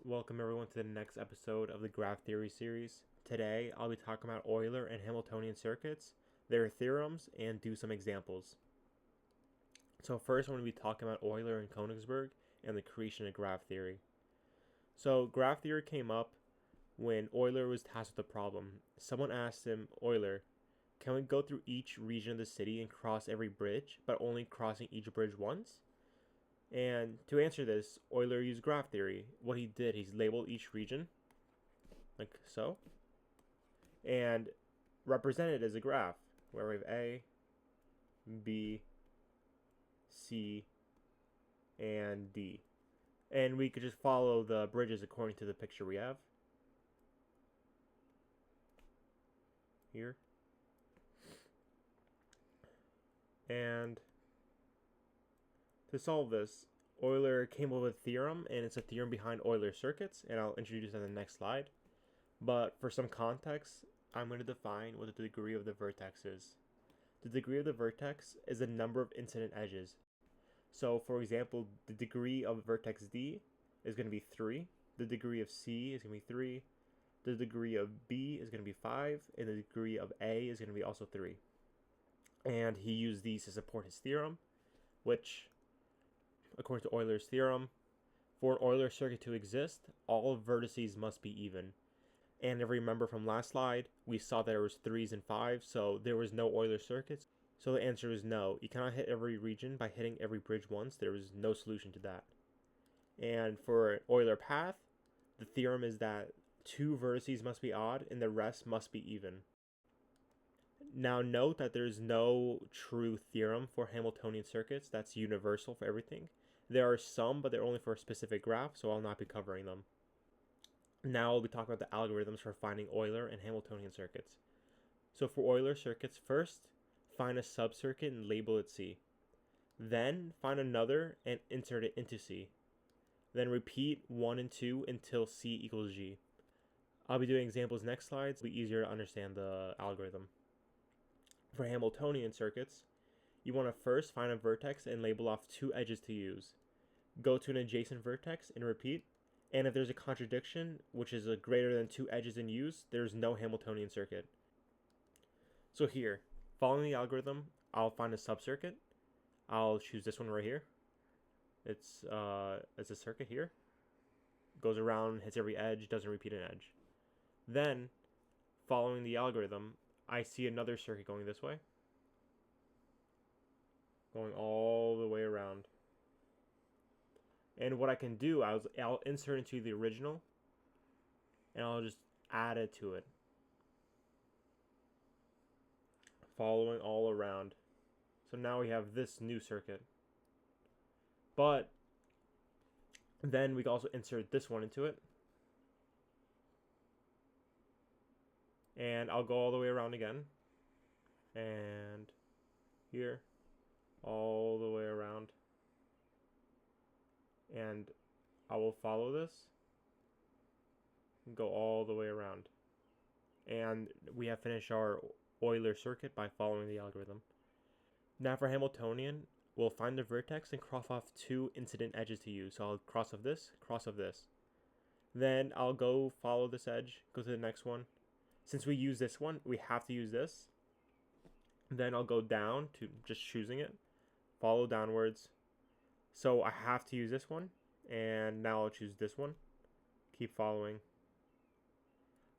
Welcome everyone to the next episode of the graph theory series. Today I'll be talking about Euler and Hamiltonian circuits, their theorems, and do some examples. So first I'm going to be talking about Euler and Königsberg and the creation of graph theory. So graph theory came up when Euler was tasked with a problem. Someone asked him, Euler, can we go through each region of the city and cross every bridge, but only crossing each bridge once? And to answer this, Euler used graph theory. What he did, he's labeled each region, like so, and represented as a graph, where we have A, B, C, and D. And we could just follow the bridges according to the picture we have here. And to solve this, Euler came up with a theorem, and it's a theorem behind Euler circuits, and I'll introduce it on the next slide. But for some context, I'm going to define what the degree of the vertex is. The degree of the vertex is the number of incident edges. So, for example, the degree of vertex D is going to be 3, the degree of C is going to be 3, the degree of B is going to be 5, and the degree of A is going to be also 3. And he used these to support his theorem, which, according to Euler's theorem, for an Euler circuit to exist, all vertices must be even. And if you remember from last slide, we saw that there was 3s and 5s, so there was no Euler circuits. So the answer is no. You cannot hit every region by hitting every bridge once. There is no solution to that. And for an Euler path, the theorem is that 2 vertices must be odd and the rest must be even. Now note that there's no true theorem for Hamiltonian circuits that's universal for everything. There are some, but they're only for a specific graph, so I'll not be covering them. Now I'll be talking about the algorithms for finding Euler and Hamiltonian circuits. So for Euler circuits, first, find a subcircuit and label it C. Then find another and insert it into C. Then repeat 1 and 2 until C equals G. I'll be doing examples next slides. It'll be easier to understand the algorithm. For Hamiltonian circuits, you want to first find a vertex and label off 2 edges to use. Go to an adjacent vertex and repeat. And if there's a contradiction, which is a greater than 2 edges in use, there's no Hamiltonian circuit. So here, following the algorithm, I'll find a subcircuit. I'll choose this one right here. It's a circuit here. Goes around, hits every edge, doesn't repeat an edge. Then, following the algorithm, I see another circuit going this way. Going all the way around. And what I can do, I'll insert into the original, and I'll just add it to it. Following all around. So now we have this new circuit. But then we can also insert this one into it. And I'll go all the way around again. And here. All the way around. And I will follow this. And go all the way around. And we have finished our Euler circuit by following the algorithm. Now for Hamiltonian, we'll find the vertex and cross off 2 incident edges to use. So I'll cross off this, cross off this. Then I'll go follow this edge, go to the next one. Since we use this one, we have to use this. Then I'll go down to just choosing it, follow downwards. So I have to use this one, and now I'll choose this one. Keep following.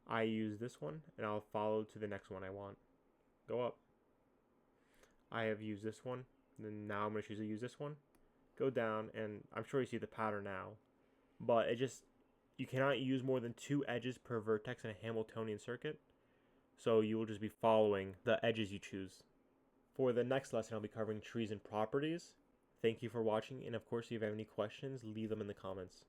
I use this one, and I'll follow to the next one I want. Go up. I have used this one, and then now I'm going to choose to use this one. Go down, and I'm sure you see the pattern now. But you cannot use more than 2 edges per vertex in a Hamiltonian circuit. So you will just be following the edges you choose. For the next lesson, I'll be covering trees and properties. Thank you for watching, and of course, if you have any questions, leave them in the comments.